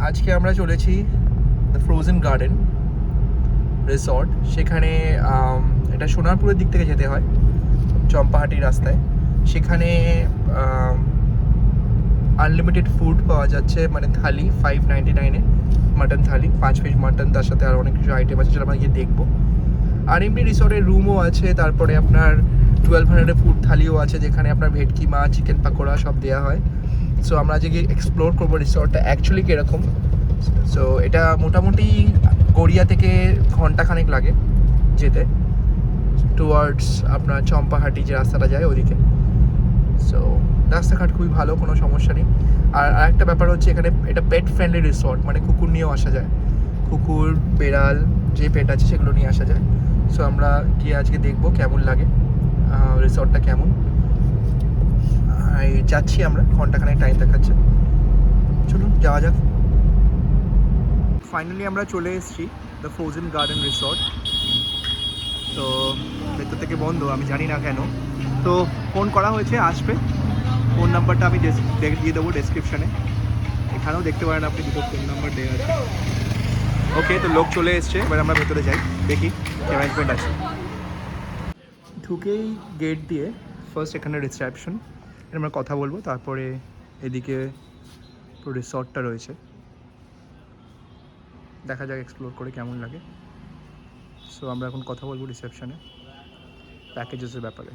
আজকে আমরা চলেছি দ্য ফ্রোজেন গার্ডেন রিসর্ট। সেখানে এটা সোনারপুরের দিক থেকে যেতে হয়, চম্পাহাটি রাস্তায়। সেখানে আনলিমিটেড ফুড পাওয়া যাচ্ছে, মানে থালি 599-এ মাটন থালি, 5 পিস মাটন, তার সাথে আর অনেক কিছু আইটেম আছে যেটা আমরা গিয়ে দেখবো। আর এমনি রিসর্টের রুমও আছে, তারপরে আপনার 1200-এ ফুড থালিও আছে, যেখানে আপনার ভেটকি মাছ, চিকেন পাকোড়া সব দেওয়া হয়। সো আমরা আজকে এক্সপ্লোর করবো রিসর্টটা অ্যাকচুয়ালি কীরকম। সো এটা মোটামুটি গড়িয়া থেকে ঘন্টাখানেক লাগে যেতে, টুয়ার্ডস আপনার চম্পাহাটি যে রাস্তাটা যায় ওদিকে। সো রাস্তাঘাট খুবই ভালো, কোনো সমস্যা নেই। আর আরেকটা ব্যাপার হচ্ছে এখানে এটা পেট ফ্রেন্ডলি রিসর্ট, মানে কুকুর নিয়েও আসা যায়, কুকুর বেড়াল যে পেট আছে সেগুলো নিয়ে আসা যায়। সো আমরা গিয়ে আজকে দেখবো কেমন লাগে রিসর্টটা কেমন। যাচ্ছি আমরা, ঘন্টাখানেক টাইম দেখাচ্ছে, চলুন যাওয়া যাক। ফাইনালি আমরা চলে এসেছি দ্য ফ্রোজেন গার্ডেন রিসর্ট। তো ভেতর থেকে বন্ধ, আমি জানি না কেন। তো ফোন করা হয়েছে, আসবে। ফোন নাম্বারটা আমি দিয়ে দেবো ডেসক্রিপশানে, এখানেও দেখতে পারেন আপনি, দুটো ফোন নাম্বার দেওয়া আছে। ওকে, তো লোক চলে এসছে, এবার আমরা ভেতরে যাই, দেখি কি অ্যারেঞ্জমেন্ট আছে। ঢুকেই গেট দিয়ে ফার্স্ট এখানে রিসেপশন, আমরা কথা বলবো, তারপরে এদিকে পুরো রিসর্টটা রয়েছে, দেখা যাক এক্সপ্লোর করে কেমন লাগে। সো আমরা এখন কথা বলবো রিসেপশনে প্যাকেজেসের ব্যাপারে।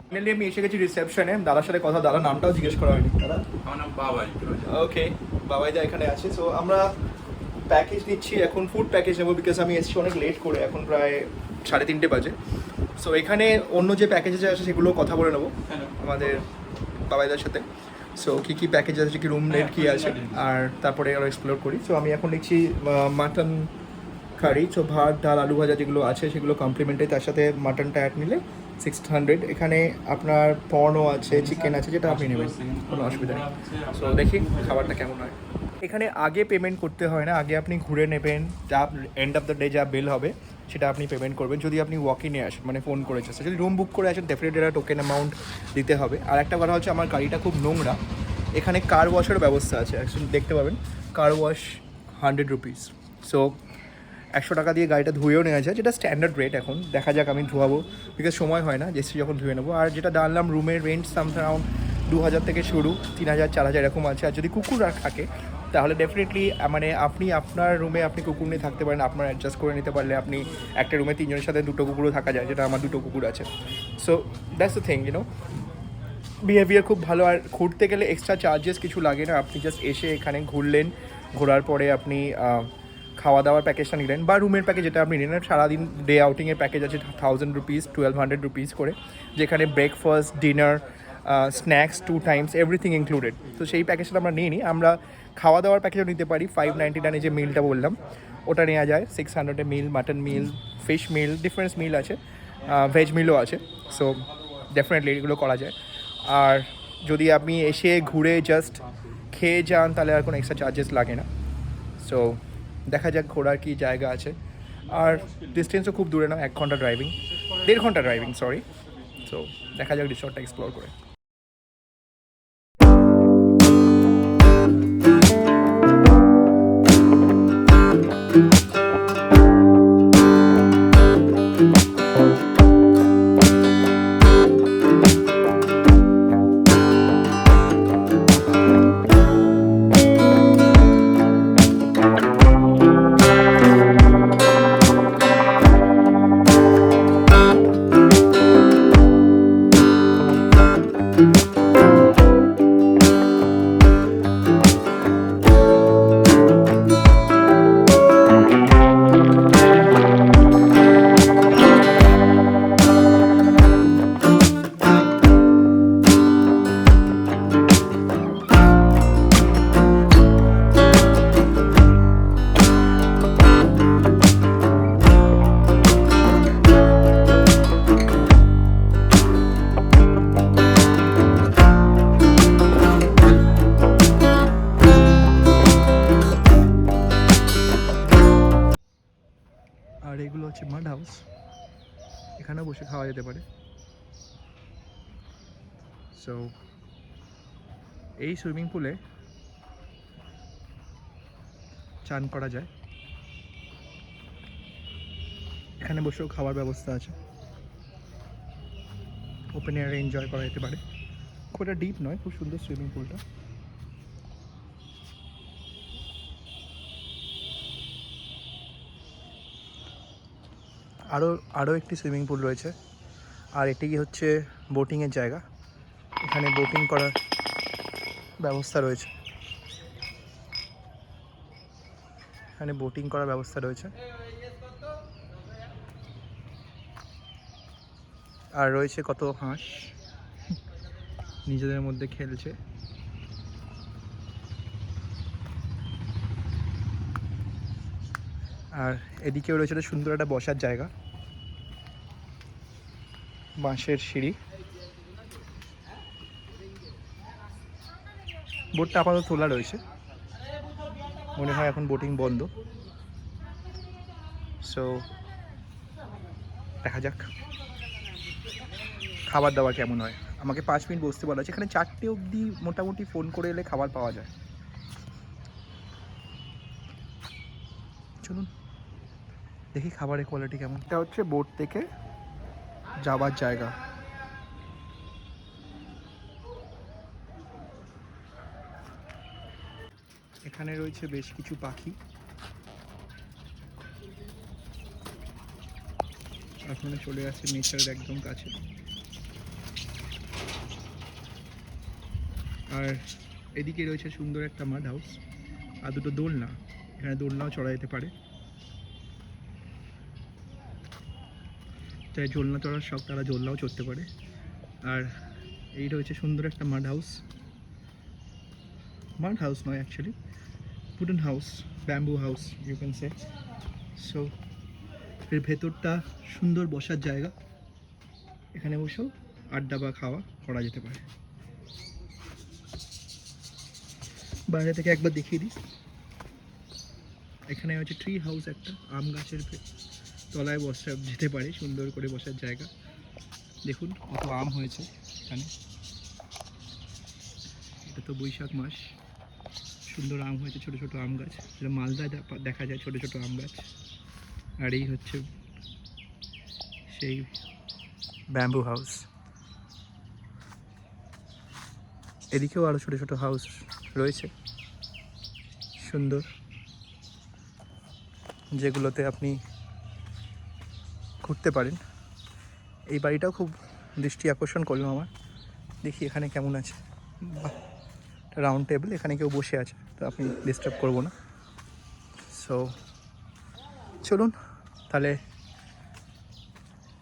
ফাইনালি আমি এসে গেছি রিসেপশনে, দাদার সাথে কথা, দাদার নামটাও জিজ্ঞেস করা হয়নি। দাদা, আমার নাম বাবাই। ওকে, বাবাইদা এখানে আছে। সো আমরা প্যাকেজ নিচ্ছি এখন, ফুড প্যাকেজ নেবো, বিকজ আমি এসেছি অনেক লেট করে, এখন প্রায় 3:30 বাজে। সো এখানে অন্য যে প্যাকেজেস আছে সেগুলো কথা বলে নেবো আমাদের বাবাইদার সাথে। সো কী কী প্যাকেজ আছে, কী রুম রেট কী আছে, আর তারপরে আরও এক্সপ্লোর করি। সো আমি এখন নিচ্ছি মাটন কারি, সো ভাত, ডাল, আলু ভাজা যেগুলো আছে সেগুলো কমপ্লিমেন্টারি, তার সাথে মাটনটা অ্যাড নিলে 600। এখানে আপনার পর্নও আছে, চিকেন আছে, যেটা আপনি নেবেন, কোনো অসুবিধা নেই। সো দেখি খাবারটা কেমন হয়। এখানে আগে পেমেন্ট করতে হয় না, আগে আপনি ঘুরে নেবেন, যা এন্ড অফ দ্য ডে যা বিল হবে সেটা আপনি পেমেন্ট করবেন, যদি আপনি ওয়াকিনে আসেন, মানে ফোন করে আসেন। যদি রুম বুক করে আসেন ডেফিনেটলি একটা টোকেন অ্যামাউন্ট দিতে হবে। আর একটা কথা হচ্ছে, আমার গাড়িটা খুব নোংরা, এখানে কার ওয়াশের ব্যবস্থা আছে, অ্যাকচুয়ালি দেখতে পাবেন, কার ওয়াশ 100 রুপিস। সো 100 টাকা দিয়ে গাড়িটা ধুয়েও নেওয়া যায়, যেটা স্ট্যান্ডার্ড রেট। এখন দেখা যাক, আমি ধোয়াবো, বিকজ সময় হয় না, যেসি যখন ধুয়ে নেবো। আর যেটা জানলাম, রুমের রেন্ট অ্যারাউন্ড 2000 থেকে শুরু, 3000, 4000 এরকম আছে। আর যদি কুকুর থাকে তাহলে ডেফিনেটলি, মানে আপনি আপনার রুমে আপনি কুকুর নিয়ে থাকতে পারেন, আপনার অ্যাডজাস্ট করে নিতে পারলে আপনি একটা রুমে 3 জনের সাথে 2টো কুকুরও থাকা যায়, যেটা আমার 2টো কুকুর আছে। So that's the thing, you know, behaviour খুব ভালো। আর ঘুরতে গেলে এক্সট্রা চার্জেস কিছু লাগে না, আপনি জাস্ট এসে এখানে ঘুরলেন, ঘোরার পরে আপনি খাওয়া দাওয়ার প্যাকেজটা নিলেন, বা রুমের প্যাকেজ যেটা আপনি নিলেন। সারাদিন ডে আউটিংয়ের প্যাকেজ আছে 1000 রুপিস, 1200 রুপিস করে, যেখানে breakfast, dinner, snacks 2 Times, everything included. তো সেই প্যাকেজটা আমরা নিই। আমরা খাওয়া দাওয়ার প্যাকেজও নিতে পারি, 599 যে মিলটা বললাম ওটা নেওয়া যায়। 600-এ মিল, মাটন মিল, ফিশ মিল, ডিফারেন্ট মিল আছে, ভেজ মিলও আছে। সো ডেফিনেটলি এগুলো করা যায়। আর যদি আপনি এসে ঘুরে জাস্ট খেয়ে যান তাহলে আর কোনো এক্সট্রা চার্জেস লাগে না। সো দেখা যাক ঘোরার কী জায়গা আছে। আর ডিস্টেন্সও খুব দূরে না, 1 ঘন্টা ড্রাইভিং, 1.5 ঘন্টা ড্রাইভিং, সরি। সো দেখা যাক রিসর্টটা এক্সপ্লোর করে। আর এগুলো হচ্ছে মাড হাউস, এখানেও বসে খাওয়া যেতে পারে। সো এই সুইমিং পুলে চান করা যায়। এখানে বসেও খাওয়ার ব্যবস্থা আছে, ওপেন এয়ারে এনজয় করা যেতে পারে। খুব একটা ডিপ নয়, খুব সুন্দর সুইমিং পুলটা। আরও একটি সুইমিং পুল রয়েছে, আর এটি হচ্ছে বোটিংয়ের জায়গা। এখানে বোটিং করার ব্যবস্থা রয়েছে, আর রয়েছে কত হাঁস নিজেদের মধ্যে খেলছে। আর এদিকেও রয়েছে সুন্দর একটা বসার জায়গা, বাঁশের সিঁড়ি। বোটটা আপাতত তোলা রয়েছে, মনে হয় এখন বোটিং বন্ধ। সো দেখা যাক খাবার দাবার কেমন হয়। আমাকে 5 মিনিট বসতে বলা আছে, এখানে 4টে অবধি মোটামুটি ফোন করে এলে খাবার পাওয়া যায়। চলুন দেখি খাবারের কোয়ালিটি কেমন। এটা হচ্ছে বোট থেকে যাওয়ার জায়গা। এখানে রয়েছে বেশ কিছু পাখি, আপনারা চলে আসছে নেচারের একদম কাছে। আর এদিকে রয়েছে সুন্দর একটা মাড হাউস আর দুটো দোলনা, এখানে দোলনাও চড়া যেতে পারে। যাই দোলনা চড়ার শখ তারা দোলনাও চড়তে পারে। আর এই রয়েছে সুন্দর একটা মাড হাউস নয় actually wooden house, bamboo house you can say. So এর ভেতরটা সুন্দর বসার জায়গা, এখানে বসেও আড্ডা বা খাওয়া করা যেতে পারে। বাইরে থেকে একবার দেখিয়ে দিই, এখানে হচ্ছে ট্রি হাউস, একটা আম গাছের তলায় বসা যেতে পারে, সুন্দর করে বসার জায়গা। দেখুন কত আম হয়েছে এখানে, এটা তো বৈশাখ মাস, সুন্দর আম হয়েছে, ছোট ছোট আম গাছ, যেটা মালদায় দেখা যায় ছোট ছোট আম গাছ। আর এই হচ্ছে সেই ব্যাম্বু হাউস। এদিকেও আরও ছোট ছোট হাউস রয়েছে সুন্দর, যেগুলোতে আপনি ঘুরতে পারেন। এই বাড়িটাও খুব দৃষ্টি আকর্ষণ করলো আমার, দেখি এখানে কেমন আছে। রাউন্ড টেবিল, এখানে কেউ বসে আছে, তো আপনি ডিস্টার্ব করবো না। সো চলুন তাহলে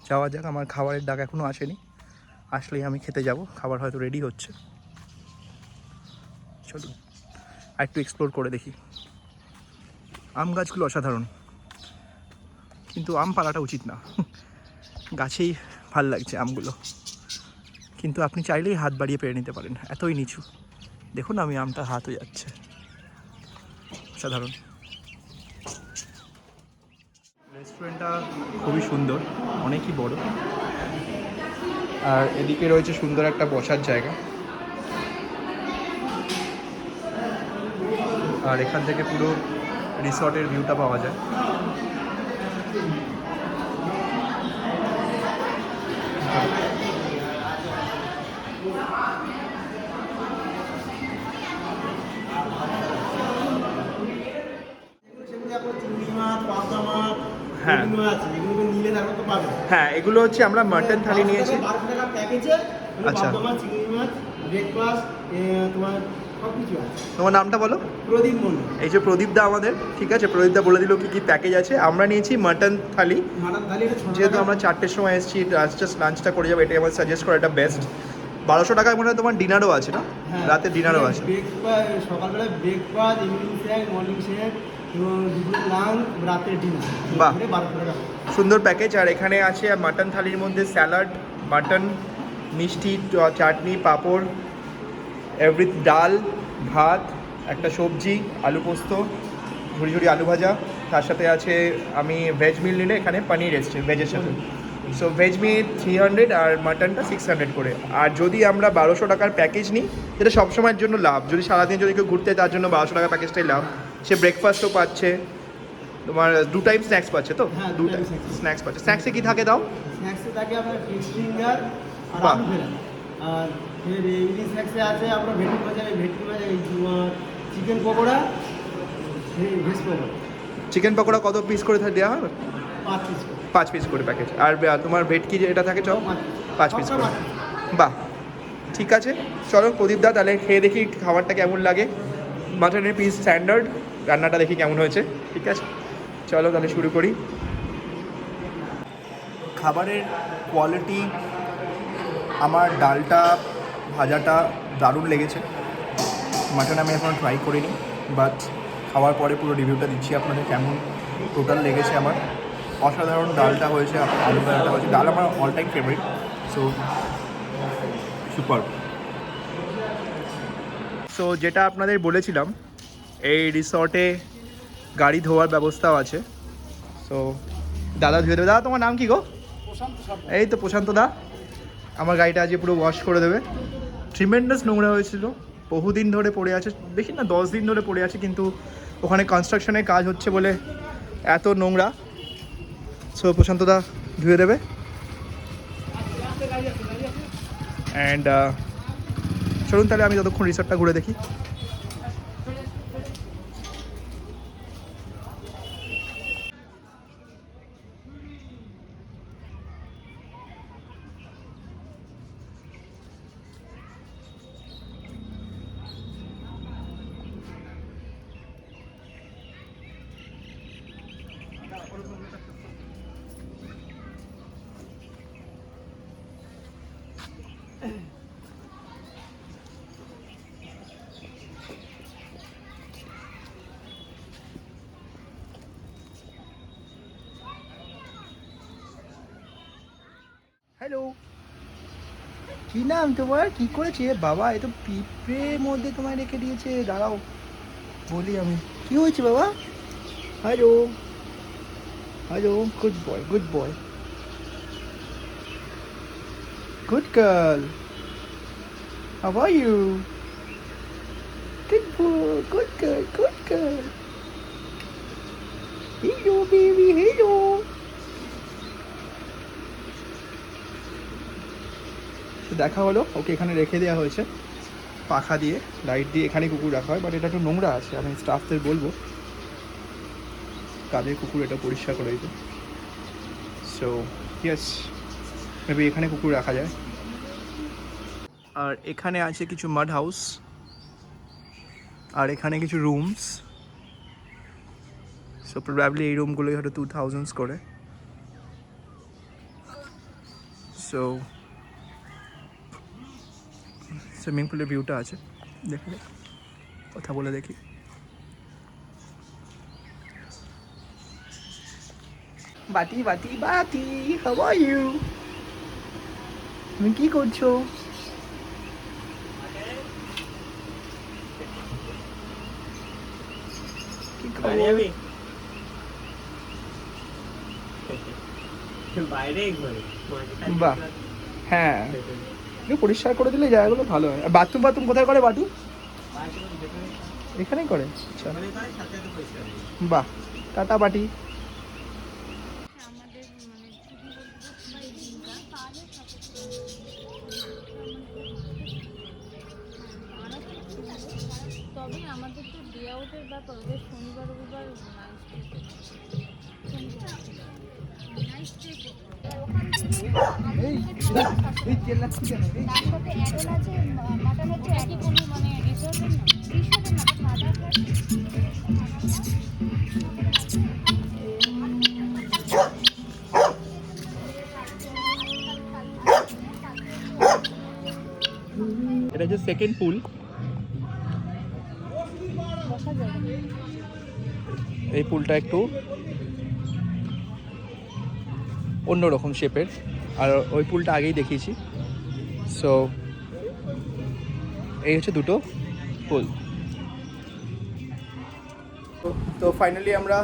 যাওয়া যাক। আমার খাবারের ডাক এখনও আসেনি, আসলেই আমি খেতে যাব, খাবার হয়তো রেডি হচ্ছে। চলুন আর একটু এক্সপ্লোর করে দেখি। আম গাছগুলো অসাধারণ, কিন্তু আম পাড়াটা উচিত না, গাছেই ভাল লাগছে আমগুলো, কিন্তু আপনি চাইলেই হাত বাড়িয়ে পেরে নিতে পারেন, এতই নিচু। দেখুন আমি আমটা হাত হয়ে যাচ্ছে, অসাধারণ। রেস্টুরেন্টটা খুবই সুন্দর, অনেকই বড়। আর এদিকে রয়েছে সুন্দর একটা বসার জায়গা, আর এখান থেকে পুরো রিসর্টের ভিউটা পাওয়া যায়। হ্যাঁ হ্যাঁ, এগুলো হচ্ছে আমরা মাটন থালি নিয়েছি। আচ্ছা, তোমার নামটা বলো। প্রদীপ মন্ডল। এই যে প্রদীপ দা আমাদের, ঠিক আছে, প্রদীপ দা বলে দিল কি কি প্যাকেজ আছে। আমরা নিয়েছি মাটন থালি, যেহেতু আমরা 4টের সময় এসেছি, জাস্ট লাঞ্চটা করে যাবো, এটাই আমার সাজেস্ট করা, এটা বেস্ট। 1200 টাকায় মনে হয় তোমার ডিনারও আছে না? রাতে ডিনারও আছে। সকালবেলা breakfast, evening snack, morning snack এবং লাঞ্চ, রাতের ডিনার। বাহ, 1200 টাকা সুন্দর প্যাকেজ। আর এখানে আছে মাটন থালির মধ্যে স্যালাড, মাটন, মিষ্টি, চাটনি, পাঁপড়, এভরি, ডাল, ভাত, একটা সবজি, আলু পোস্ত, ঝুড়ি ঝুড়ি আলু ভাজা, তার সাথে আছে, আমি ভেজ মিল নিলে এখানে পনির এসছে ভেজের সাথে। সো ভেজ মিট 300 আর মাটনটা 600 করে। আর যদি আমরা 1200 টাকার প্যাকেজ নিই, যেটা সবসময়ের জন্য লাভ, যদি সারাদিন যদি কেউ ঘুরতে তার জন্য 1200 টাকার প্যাকেজটাই লাভ। সে ব্রেকফাস্টও পাচ্ছে, তোমার 2 টাইম স্ন্যাক্স পাচ্ছে তো, হ্যাঁ, 2 2 টাইম time snacks। স্ন্যাক্স পাচ্ছে। স্ন্যাক্সে কি থাকে দাও? স্ন্যাক্সে থাকে আপনার ফিশ ফিঙ্গার আর বাহ। আলু ফেরা। আর ফের ইভিনিং স্ন্যাক্সে আছে আপনার ভেটকি ভাজা, chicken pakora, veg pakora, chicken pakora কত পিস করে দেওয়া হবে? 5 পিস। 5 পিস করে প্যাকেজ। আর তোমার ভেটকি যে এটা থাকে চপ 5 পিস করে। বাহ, ঠিক আছে, চলো প্রদীপ দা তাহলে খেয়ে দেখি খাবারটা কেমন লাগে। মাটনের পিস স্ট্যান্ডার্ড, রান্নাটা দেখি কেমন হয়েছে। ঠিক আছে, চলো তাহলে শুরু করি। খাবারের কোয়ালিটি, আমার ডালটা ভাজাটা দারুণ লেগেছে। মাটন আমি এখনও ট্রাই করিনি, বাট খাওয়ার পরে পুরো রিভিউটা দিচ্ছি আপনাদের কেমন টোটাল লেগেছে আমার। অসাধারণ ডালটা হয়েছে, আলু ভাজাটা হয়েছে। ডাল আমার all time favourite, so super. So যেটা আপনাদের বলেছিলাম, এই রিসর্টে গাড়ি ধোয়ার ব্যবস্থাও আছে। সো দাদা ধুয়ে দেবে। দাদা তোমার নাম কি গো? এই তো প্রশান্ত দা, আমার গাড়িটা আজকে পুরো ওয়াশ করে দেবে। ট্রিমেন্ডাস নোংরা হয়েছিল, বহুদিন ধরে পড়ে আছে, বেশি না 10 দিন ধরে পড়ে আছে, কিন্তু ওখানে কনস্ট্রাকশনের কাজ হচ্ছে বলে এত নোংরা। সো প্রশান্ত দা ধুয়ে দেবে। অ্যান্ড চলুন তাহলে আমি ততক্ষণ রিসর্টটা ঘুরে দেখি। হ্যালো, কি নাম তোমার? কি করেছে বাবা? এ তো পিঁপড়ের মধ্যে তোমায় রেখে দিয়েছে। দাঁড়াও বলি আমি, কি হয়েছে বাবা? Hello hello, good boy good boy, good girl, how are you? Good boy, good girl, good girl. Hello baby, hello. দেখা হলো, ওকে এখানে রেখে দেওয়া হয়েছে পাখা দিয়ে, লাইট দিয়ে। এখানে কুকুর রাখা হয়, বাট এটা একটু নোংরা আছে। আমি স্টাফদের বলবো কাদের কুকুর এটা পরিষ্কার করে দিতে। সো ইয়েস, মেবি এখানে কুকুর রাখা যায়। আর এখানে আছে কিছু মাড হাউস, আর এখানে কিছু রুমস। সো প্রবাবলি এই রুমগুলোই হয়তো 2000 করে। সো সুইমিং পুলের ভিউটা আছে, দেখলে কথা বলে দেখি। বাটি বাটি বাটি, হাউ আর ইউ? তুমি কি করছো? কি খবর? বাহ, হ্যাঁ, একটু পরিষ্কার করে দিলে জায়গাগুলো ভালো হয়। আর বাথরুম বাথরুম কোথায় করে বাটু? এখানেই করে? আচ্ছা, বাহ, টাটা বাটি। তবে আমাদের তো ডে আউটের ব্যাপার, ওদের শনিবার রবিবার নাইট স্টে তার সাথে অ্যাডল আছে, মাটন হচ্ছে একই কোনো মানে রিসোর্টের না, খাওয়া এটা হচ্ছে সেকেন্ড পুল। বসা যায়। এই পুলটা একটু অন্যরকম শেপের, আর ওই পুলটা আগেই দেখিয়েছি। সো এই হচ্ছে দুটো পুল। তো ফাইনালি আমরা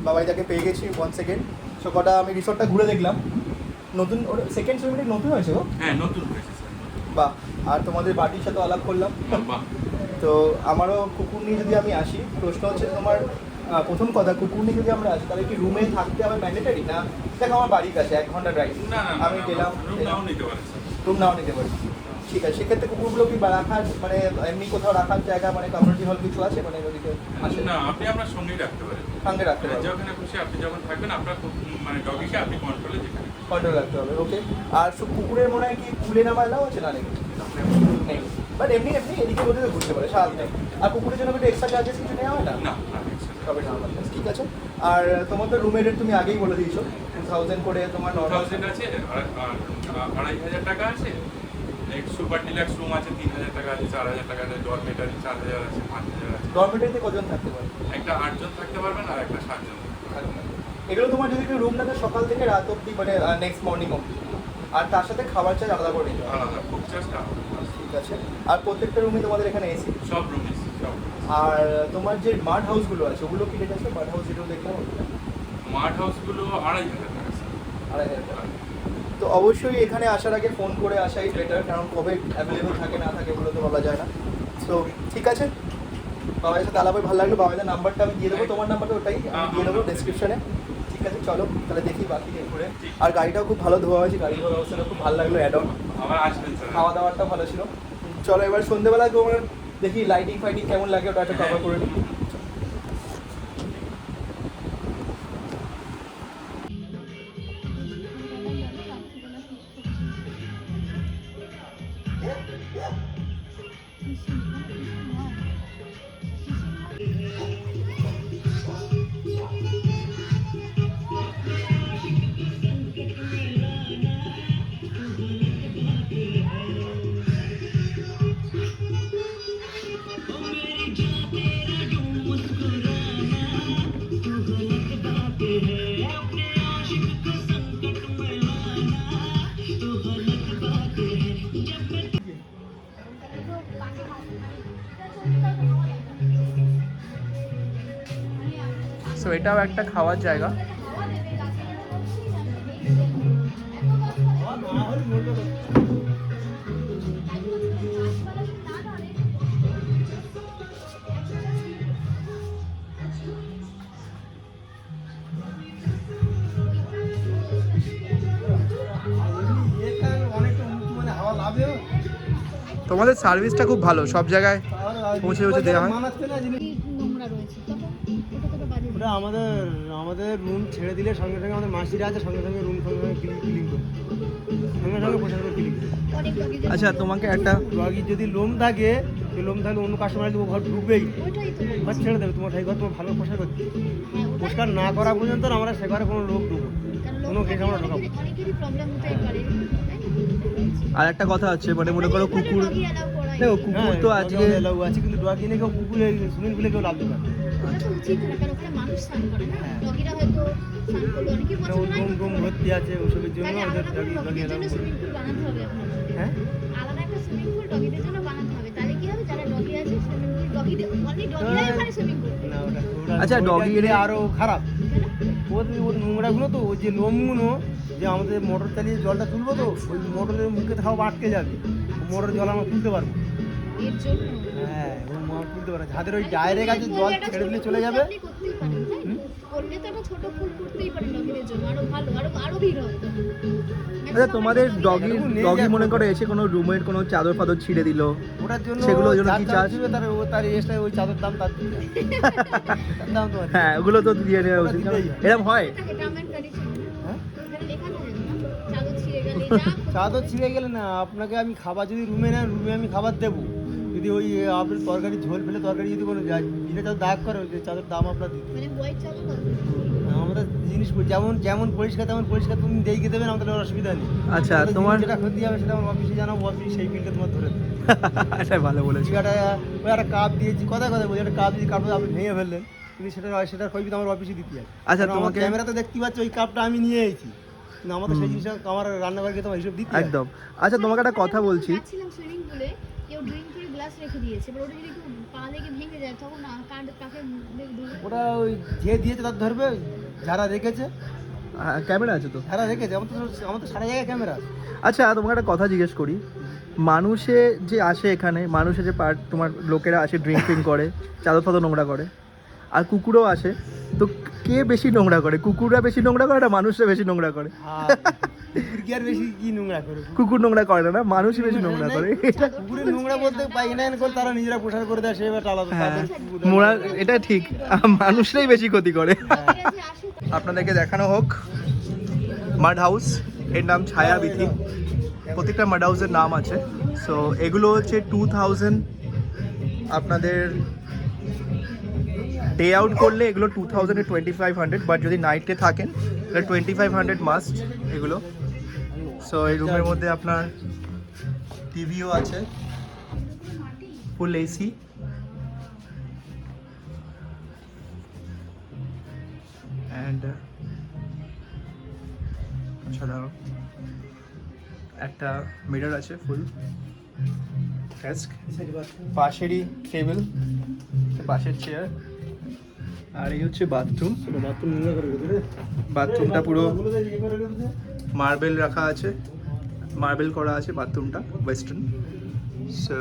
বাবাইদাকে পেয়ে গেছি 1 সেকেন্ড। সো কটা আমি রিসর্টটা ঘুরে দেখলাম, নতুন সেকেন্ড সেমিনার নতুন হয়েছে গো? হ্যাঁ নতুন হয়েছে স্যার। বাহ। আর তোমাদের বাড়ির সাথে আলাপ করলাম। বাহ। তো আমারও কুকুর নিয়ে যদি আমি আসি, প্রশ্ন হচ্ছে তোমার প্রথম কথা, কুকুর নিয়ে যদি আমরা আসি তাহলে কি রুমে থাকতে হবে ম্যান্ডেটারি, না দেখো আমার বাড়ির কাছে 1 ঘন্টা ড্রাইভ, না না আমি গেলাম, রুম নাও নিতে পারেন স্যার। রুম নাও নিতে পারি? ঠিক আছে, সেক্ষেত্রে কুকুরগুলো কি রাখার মানে এমনি কোথাও রাখার জায়গা মানে কমিউনিটি হল কিছু আছে মানে ওদিকে আসে না আপনি আপনার সঙ্গেই রাখতে পারেন, সঙ্গে রাখতে মানে পারবো, যখন খুশি আপনি যখন থাকবেন আপনার মানে ডগিকে আপনি কন্ট্রোলে যেখানে কন্ট্রোল রাখতে হবে। ওকে। আর কুকুরের মনে হয় কি কুলে নামা এলাও আছে না? নাকি নেই, বাট এমনি এমনি এদিকে বোধ হয় ঘুরতে পারে সারাদিন। আর কুকুরের জন্য একটু এক্সট্রা চার্জেস কিছু নেওয়া হয় না? না না extra। তবে নর্মাল, ঠিক আছে। আর তোমার তো রুমের রেট তুমি আগেই বলে দিয়েছো 2000 করে তোমার নর্মাল। 2000 আছে আর 2500 টাকা আছে, এক সুপার ডিলাক্স রুম আছে 3000 টাকা আছে, 4000 টাকা আছে, ডরমেটারি 4000 আছে, 5000 আছে। ডরমেটারিতে কজন থাকতে পারে? একটা 8 জন থাকতে পারবেন আর একটা 7 জন। এগুলো তোমার যদি একটু রুম থাকে সকাল থেকে রাত অবধি মানে নেক্সট মর্নিং অবধি, আর তার সাথে খাবার চার্জ আলাদা করে নিতে হবে। আলাদা খুব চার্জটা ঠিক আছে। আর প্রত্যেকটা রুমে তোমাদের এখানে এসি? সব রুমে সব। আর তোমার যে মাড হাউসগুলো আছে ওগুলো কি রেট আছে? মাড হাউস যেগুলো দেখলাম মার্ট হাউসগুলো 2500 টাকা স্যার। 2500 টাকা। তো অবশ্যই এখানে আসার আগে ফোন করে আসাই বেটার, কারণ কবে অ্যাভেলেবল থাকে না থাকে ওগুলো তো বলা যায় না। তো ঠিক আছে, বাবাইয়ের সাথে আলাপে ভালো লাগলো। বাবাইয়ের নাম্বারটা আমি দিয়ে দেবো, তোমার নাম্বারটা ওটাই আমি দিয়ে দেবো ডেসক্রিপশনে। ঠিক আছে, চলো তাহলে দেখি বাকি ঘুরে। আর গাড়িটাও খুব ভালো ধোয়া হয়েছে, গাড়ি ধোয়ার অবস্থাটা খুব ভালো লাগলো, অ্যাড অন। আবার আসবেন স্যার। খাওয়া দাওয়াটা ভালো ছিল। চলো এবার সন্ধ্যেবেলা তোমার দেখি লাইটিং ফাইটিং কেমন লাগে ওটা একটা কভার করে নিই। সো এটাও একটা খাওয়ার জায়গা। অনেকটা উঁচু মানে হাওয়া লাভেও তোমাদের সার্ভিসটা খুব ভালো, সব জায়গায় পৌঁছে পৌঁছে দেওয়া হয়। মানাচ্ছে না জিনিস। নোংরা রয়েছে তখন ওটা তো বাজে। ওটা আমাদের রুম ছেড়ে দিলে সঙ্গে সঙ্গে আমাদের মাসিরা আছে, সঙ্গে সঙ্গে রুম সঙ্গে সঙ্গে ক্লিন করে সঙ্গে সঙ্গে পোশাক করে ক্লিন করে। অনেক ডগিদের আচ্ছা তোমাকে একটা ডগির যদি লোম থাকে, সেই লোম থাকলে অন্য কাস্টমার যদি ও ঘর ঢুকবেই, ওইটাই তো বলছি। ঘর ছেড়ে দেবে। তোমার সেই ঘর তোমার ভালো পোশাক করতে হ্যাঁ, ওটাই পরিষ্কার না করা পর্যন্ত আমরা সে ঘরে কোনো লোক ঢুকবো, কারণ কোনো লোক কেস থাকলে আমরা ঢোকাবো। অনেকেরই প্রবলেম হতেই পারে, তাই না? আর একটা কথা আছে মানে মনে করো এখানে কুকুর, doggy allow করাই। দেখো কুকুর তো হ্যাঁ, আজকে dog allow আছে, কিন্তু ডগি নিয়ে কেউ কুকুরে সুইমিং পুলে কেউ লাভ দেবে না। ওটা তো উচিত না, কারণ ওখানে মানুষ স্নান করে না, ডগিরা হয়তো স্নান করলো, অনেকেই ওটা পছন্দ নাই রুম রুম ভর্তি আছে ওসবের জন্য তাহলে ওদের আলাদা করে ডগি ডগিদের অ্যালাউ জন্য সুইমিং পুল বানাতে হবে আপনাদের। হ্যাঁ আলাদা একটা সুইমিং পুল ডগিদের জন্য বানাতে হবে, তাহলে কি হবে, যারা ডগি আছে সুইমিং পুল ডগিদের অনলি ডগিরাই ওখানে সুইমিং করবে। না ওটা আচ্ছা, doggy গেলে এর- আরো খারাপ। ওর নোংরাগুলো তো ওই যে লোমগুলো যে আমাদের মোটর চালিয়ে জলটা তুলবো, তো ওই মোটরের মুখে খাওয়া আটকে যাবে, মোটর জল আমরা তুলতে পারবো। এর জন্য হ্যাঁ ওই মোটর তুলতে পারবো, যাদের ওই ডাইরেক্ট আছে জল ছেড়ে দিলে চলে যাবে। আপনি করতেই পারেন, তাই না? করলে তো একটা ছোট ফুল করতেই পারেন ডগিদের জন্য, আরো ভালো, আরো ভিড় হবে। আচ্ছা তোমাদের ডগি এরকম নেই ডগি যে মনে এখন। করে এসে কোনো রুমের কোনো চাদর ফাদর ছিঁড়ে দিল, ওটার জন্য সেগুলোর জন্য কি যার charge? দিবে তার এক্সট্রা ওই চাদর দাম তার দিতে হবে। তার দাম তো আছে। হ্যাঁ ওগুলো তো দিয়ে নেওয়া ওটা উচিত, দিতেই কারণ হবে। এরকম হয়। টার্ম এন্ড কন্ডিশন হ্যাঁ এখানে লেখা থাকে না, চাদর ছিঁড়ে গেলে যা চাদর ছিঁড়ে গেলে না, আপনাকে আমি খাবার যদি রুমে নেন, রুমে আমি খাবার দেবো। যদি ওই আপনার তরকারি ঝোল ফেলে তরকারি যদি কোনো জিনিস চাদর দাগ করে, ওই চাদর দাম আপনার দিতে হবে। মানে হোয়াইট চাদর কত? আমাদের জিনিস যেমন যেমন পরিষ্কার তেমন পরিষ্কার তুমি দেখে দেবেন, আমাদের কোনো অসুবিধা নেই। আচ্ছা আমাদের তোমার যেটা ক্ষতি হবে সেটা আমার অফিসে জানাবো, অফিস সেই বিলটা তোমার ধরে দেবে। এটাই ভালো বলেছো। ওই একটা কাপ দিয়েছি, কথা বলছি, একটা কাপ দিয়ে কাপটা আপনি ভেঙে ফেললেন, কিন্তু সেটার ক্ষয়বিত আমার অফিসে দিতে হয়। আচ্ছা, কারণ আমার তোমাকে- ক্যামেরাতে দেখতে পাচ্ছ ওই কাপটা আমি নিয়ে এসেছি, কিন্তু আমাদের সেই জিনিসটা আমার রান্নাঘরে গিয়ে তোমার হিসেব দিতে হয়। একদম। আচ্ছা তোমাকে একটা কথা বলছি, যাচ্ছিলাম সুইমিং পুলে, কেউ ড্রিঙ্ক করে গ্লাস রেখে দিয়েছে, এবার ওটা যদি কেউ পা লেগে ভেঙে যায় তখন কাকে ধরবে? ওটা ওই যে দিয়েছে তার ধরবে, যারা রেখেছে ক্যামেরা আছে তো। সারা রেখেছে, আমার তো সারা জায়গায় ক্যামেরা আছে। আচ্ছা তোমাকে একটা কথা জিজ্ঞেস করি, মানুষে যে আসে এখানে, মানুষে যে তোমার লোকেরা আসে ড্রিঙ্কিং করে, চাদর ফাদর নোংরা করে, আর কুকুরও আসে, তো কে বেশি নোংরা করে? কুকুররা বেশি নোংরা করে না মানুষরা বেশি নোংরা করে? কুকুর কি আর বেশি কি নোংরা করে? কুকুর নোংরা করে না, মানুষই বেশি নোংরা করে। কুকুরের নোংরা বলতে পায়খানা করে তারা নিজেরা পোশাক করে দেয়, সেবার আলাদা। হ্যাঁ মোরা, এটা ঠিক, মানুষরাই বেশি ক্ষতি করে। আপনাদেরকে দেখানো হোক মাড হাউস, এর নাম ছায়াবিথি। প্রত্যেকটা মাড হাউসের নাম আছে। সো এগুলো হচ্ছে 2000, আপনাদের ডে আউট করলে এগুলো 2000 এ 2500, বাট যদি নাইটে থাকেন তাহলে 2500 মাস্ট এগুলো। সো এই রুমের মধ্যে আপনার টিভিও আছে, ফুল এসি, অ্যান্ড সাধারণ একটা মিরর আছে, ফুল ডেস্ক, পাশেরই টেবিল, পাশের চেয়ার, আর এই হচ্ছে বাথরুম। বাথরুম নোংরা করে রেখেছে রে। বাথরুমটা পুরো ইয়ে করে রেখেছে। মার্বেল রাখা আছে, মার্বেল করা আছে বাথরুমটা, ওয়েস্টার্ন। সো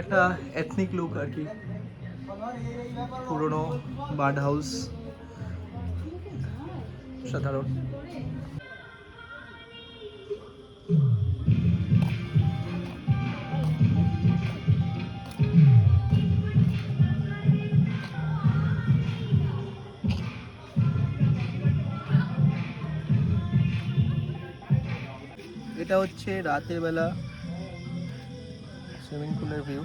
একটা এথনিক লুক আর কি, পুরনো বার্ড হাউস, সাধারণ। এটা হচ্ছে রাতের বেলা সুইমিং পুলের ভিউ।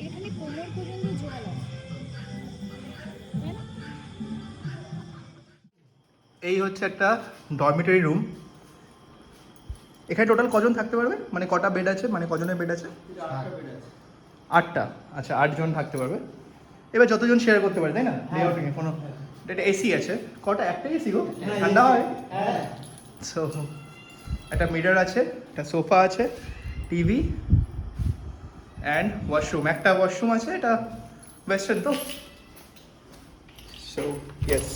এখানে কোমর পর্যন্ত জল আছে, তাই না? এই হচ্ছে একটা ডরমিটরি রুম। এখানে টোটাল কজন থাকতে পারবে, মানে কটা বেড আছে, মানে কজনের বেড আছে? 8টা। আচ্ছা 8 জন থাকতে পারবে। এবার যতজন শেয়ার করতে পারে, তাই না? লেআউটিং এ কোনো, এটা এসি আছে। কটা? একটা এসি গো, ঠান্ডা হয়। সো একটা মিরর আছে, একটা সোফা আছে, টিভি অ্যান্ড ওয়াশরুম। একটা ওয়াশরুম আছে, এটা ওয়েস্টার্ন তো। সো ইয়েস,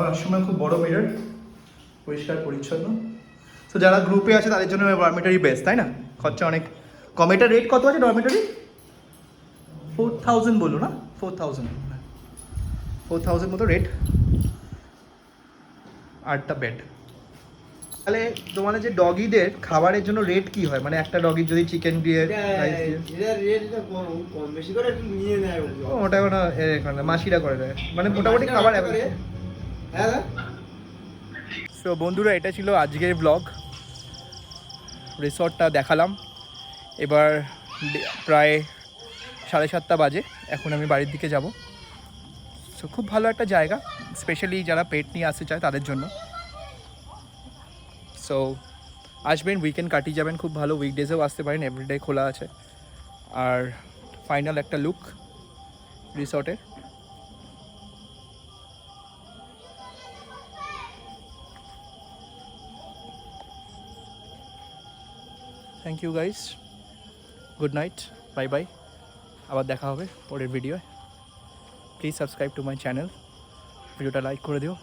ওয়াশরুমে খুব বড় মিরর, পরিষ্কার পরিচ্ছন্ন। তো যারা গ্রুপে আছে তাদের জন্য ডরমিটরি বেস্ট, তাই না? খরচা অনেক কম। এটা রেট কত আছে ডরমিটরি? 4000 বলো না? 4000 মতো রেট, 8টা বেড। তাহলে তোমাদের যে ডগিদের খাবারের জন্য রেট কি হয়? মানে একটা ডগির যদি চিকেন দিয়ে রাইস দিয়ে, এটা রেটটা কম বেশি করে একটু নিয়ে নেয় ওগুলো। ওটা কোনো এখানে মাসিরা করে দেয়, মানে মোটামুটি খাবার। হ্যাঁ। সো বন্ধুরা, এটা ছিল আজকের ব্লগ। রিসর্টটা দেখালাম। এবার প্রায় 7:30 বাজে, এখন আমি বাড়ির দিকে যাব। সো খুব ভালো একটা জায়গা, স্পেশালি যারা পেট নিয়ে আসতে চায় তাদের জন্য। সো আসবেন, উইকেন্ড কাটিয়ে যাবেন খুব ভালো। উইকডেজেও আসতে পারেন, এভরিডে খোলা আছে। আর ফাইনাল একটা লুক রিসর্টের। Thank you guys, good night, bye bye. আবার দেখা হবে পরের video. Please subscribe to my channel, ভিডিওটা লাইক করে দিও।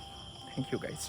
Thank you guys.